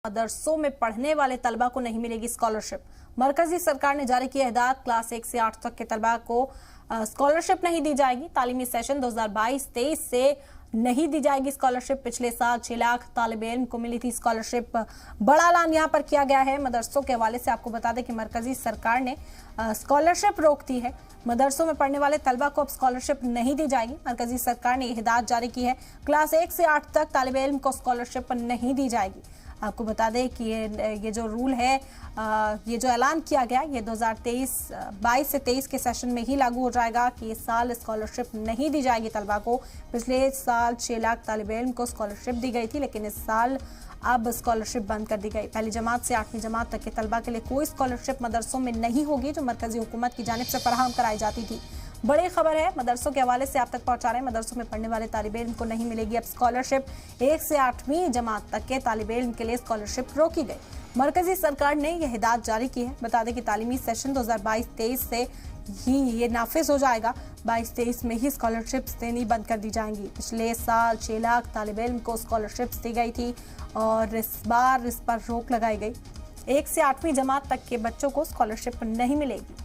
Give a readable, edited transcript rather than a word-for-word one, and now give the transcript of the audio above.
मदरसों में पढ़ने वाले तलबा को नहीं मिलेगी स्कॉलरशिप। मरकजी सरकार ने जारी किया हिदायत, क्लास 1 से 8 तक के तलबा को स्कॉलरशिप नहीं दी जाएगी। तालीमी सेशन 2022-23 से नहीं दी जाएगी स्कॉलरशिप। पिछले साल 6 लाख तालिबे इल्म को मिली थी स्कॉलरशिप। बड़ा ऐलान यहां पर किया गया है। मदरसों के हवाले से आपको बता दें कि मरकजी सरकार ने स्कॉलरशिप रोक दी है। मदरसों में पढ़ने वाले तलबा को अब स्कॉलरशिप नहीं दी जाएगी। मरकजी सरकार ने हिदायत जारी की है, क्लास 1 से 8 तक तालिबे इल्म को स्कॉलरशिप नहीं दी जाएगी। आपको बता दें कि ये जो रूल है, ये जो ऐलान किया गया, ये 2022 से 23 के सेशन में ही लागू हो जाएगा कि इस साल स्कॉलरशिप नहीं दी जाएगी तलबा को। पिछले साल 6 लाख तालिबे इल्म को स्कॉलरशिप दी गई थी, लेकिन इस साल अब स्कॉलरशिप बंद कर दी गई। पहली जमात से 8वीं जमात तक के तलबा के लिए कोई स्कॉलरशिप मदरसों में नहीं होगी, जो मरकजी हुकूमत की जानिब से फराहम कराई जाती थी। बड़ी खबर है, मदरसों के हवाले से आप तक पहुंचा रहे हैं। मदरसों में पढ़ने वाले तालिबे इल्म को नहीं मिलेगी अब स्कॉलरशिप। 1 से 8वीं जमात तक के तालिबे इल्म के लिए स्कॉलरशिप रोकी गई। मरकजी सरकार ने यह हिदायत जारी की है। बता दें कि तालीमी सेशन 2022-23 से ही ये नाफिज हो जाएगा। 22-23 में ही स्कॉलरशिप्स देनी बंद कर दी जाएंगी। पिछले साल 6 लाख तालिबे इल्म को स्कॉलरशिप्स दी गई थी और इस बार इस पर रोक लगाई गई। 1 से 8वीं जमात तक के बच्चों को स्कॉलरशिप नहीं मिलेगी।